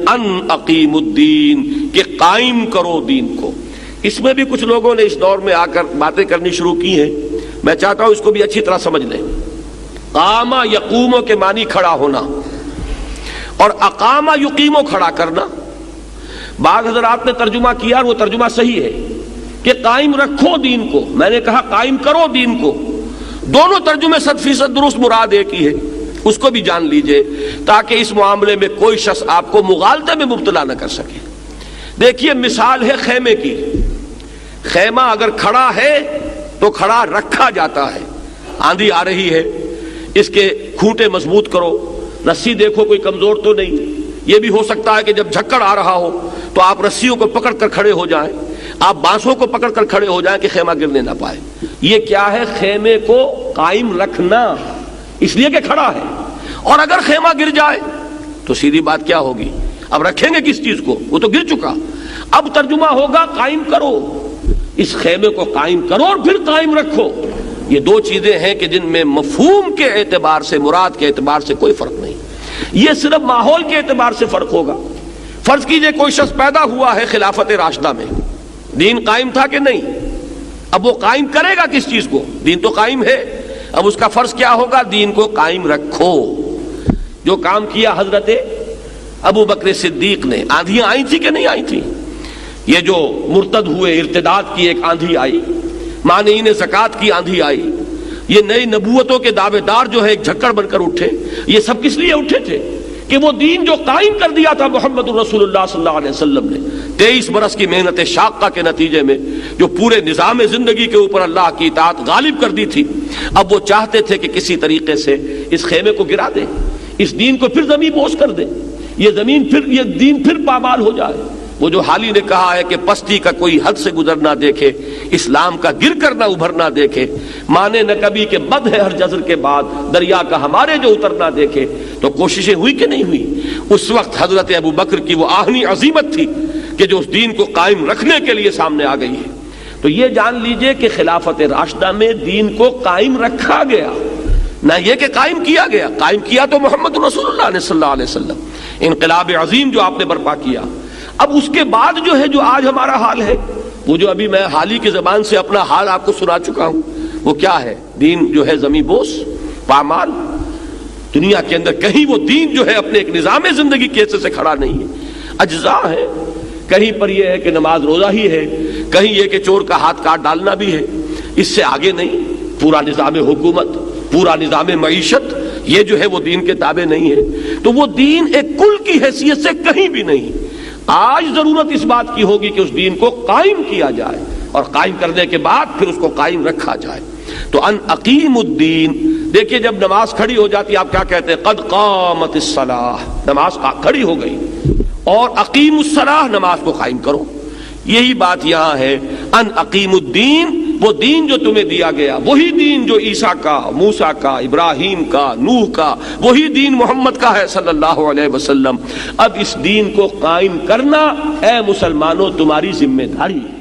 ان اقیم الدین، کہ قائم کرو دین کو۔ اس میں بھی کچھ لوگوں نے اس دور میں آ کر باتیں کرنی شروع کی ہیں، میں چاہتا ہوں اس کو بھی اچھی طرح سمجھ لیں۔ قام یقوم کے معنی کھڑا ہونا، اور اقام یقیم کھڑا کرنا۔ بعض حضرات نے ترجمہ کیا اور وہ ترجمہ صحیح ہے کہ قائم رکھو دین کو، میں نے کہا قائم کرو دین کو۔ دونوں ترجمے 100% درست، مراد ایک ہی ہے، اس کو بھی جان لیجئے تاکہ اس معاملے میں کوئی شخص آپ کو مغالطے میں مبتلا نہ کر سکے۔ دیکھیے مثال ہے خیمے کی، خیمہ اگر کھڑا ہے تو کھڑا رکھا جاتا ہے، آندھی آ رہی ہے اس کے کھوٹے مضبوط کرو، رسی دیکھو کوئی کمزور تو نہیں، یہ بھی ہو سکتا ہے کہ جب جھکڑ آ رہا ہو تو آپ رسیوں کو پکڑ کر کھڑے ہو جائیں، آپ بانسوں کو پکڑ کر کھڑے ہو جائیں کہ خیمہ گرنے نہ پائے۔ یہ کیا ہے؟ خیمے کو قائم رکھنا، اس لیے کہ کھڑا ہے۔ اور اگر خیمہ گر جائے تو سیدھی بات کیا ہوگی؟ اب رکھیں گے کس چیز کو؟ وہ تو گر چکا۔ اب ترجمہ ہوگا قائم کرو، اس خیمے کو قائم کرو اور پھر قائم رکھو۔ یہ دو چیزیں ہیں کہ جن میں مفہوم کے اعتبار سے، مراد کے اعتبار سے کوئی فرق نہیں، یہ صرف ماحول کے اعتبار سے فرق ہوگا۔ فرض کیجئے کوئی شخص پیدا ہوا ہے خلافت راشدہ میں، دین قائم تھا کہ نہیں؟ اب وہ قائم کرے گا کس چیز کو؟ دین تو قائم ہے، اب اس کا فرض کیا ہوگا؟ دین کو قائم رکھو۔ جو کام کیا حضرت ابو بکر صدیق نے، آندھیاں آئی تھی کہ نہیں آئی تھی؟ یہ جو مرتد ہوئے، ارتداد کی ایک آندھی آئی، مانعین زکوٰۃ کی آندھی آئی، یہ نئی نبوتوں کے دعوے دار جو ہے ایک جھکڑ بن کر اٹھے، یہ سب کس لیے اٹھے تھے؟ کہ وہ دین جو قائم کر دیا تھا محمد رسول اللہ صلی اللہ علیہ وسلم نے 23 برس کی محنت شاقہ کے نتیجے میں، جو پورے نظام زندگی کے اوپر اللہ کی اطاعت غالب کر دی تھی، اب وہ چاہتے تھے کہ کسی طریقے سے اس خیمے کو گرا دیں، اس دین کو پھر زمین بوس کر دیں، یہ دین پھر پامال ہو جائے۔ وہ جو حالی نے کہا ہے کہ پستی کا کوئی حد سے گزر نہ دیکھے، اسلام کا گر کر نہ ابھر نہ دیکھے، مانے نہ کبھی کہ بد ہے ہر جزر کے بعد، دریا کا ہمارے جو اتر نہ دیکھے۔ تو کوششیں ہوئی کہ نہیں ہوئی؟ اس وقت حضرت ابو بکر کی وہ آہنی عزیمت تھی کہ جو اس دین کو قائم رکھنے کے لیے سامنے آ گئی ہے۔ تو یہ جان لیجئے کہ خلافت راشدہ میں دین کو قائم رکھا گیا، نہ یہ کہ قائم کیا گیا۔ قائم کیا تو محمد رسول اللہ نے صلی اللہ علیہ وسلم، انقلاب عظیم جو آپ نے برپا کیا۔ اب اس کے بعد جو ہے، جو آج ہمارا حال ہے، وہ جو ابھی میں حالی کی زبان سے اپنا حال آپ کو سنا چکا ہوں، وہ کیا ہے؟ دین جو ہے زمین بوس، پامال۔ دنیا کے اندر کہیں وہ دین جو ہے اپنے ایک نظام زندگی کے حصے سے کھڑا نہیں ہے، اجزاء ہے۔ کہیں پر یہ ہے کہ نماز روزہ ہی ہے، کہیں یہ کہ چور کا ہاتھ کاٹ ڈالنا بھی ہے، اس سے آگے نہیں۔ پورا نظام حکومت، پورا نظام معیشت، یہ جو ہے وہ دین کے تابع نہیں ہے۔ تو وہ دین ایک کل کی حیثیت سے کہیں بھی نہیں۔ آج ضرورت اس بات کی ہوگی کہ اس دین کو قائم کیا جائے، اور قائم کرنے کے بعد پھر اس کو قائم رکھا جائے۔ تو ان اقیم الدین، دیکھیے جب نماز کھڑی ہو جاتی آپ کیا کہتے ہیں؟ قد قامت الصلاۃ، نماز کھڑی ہو گئی، اور اقیم الصلاۃ، نماز کو قائم کرو۔ یہی بات یہاں ہے، ان اقیم الدین، وہ دین جو تمہیں دیا گیا، وہی دین جو عیسیٰ کا، موسیٰ کا، ابراہیم کا، نوح کا، وہی دین محمد کا ہے صلی اللہ علیہ وسلم۔ اب اس دین کو قائم کرنا اے مسلمانوں تمہاری ذمہ داری ہے۔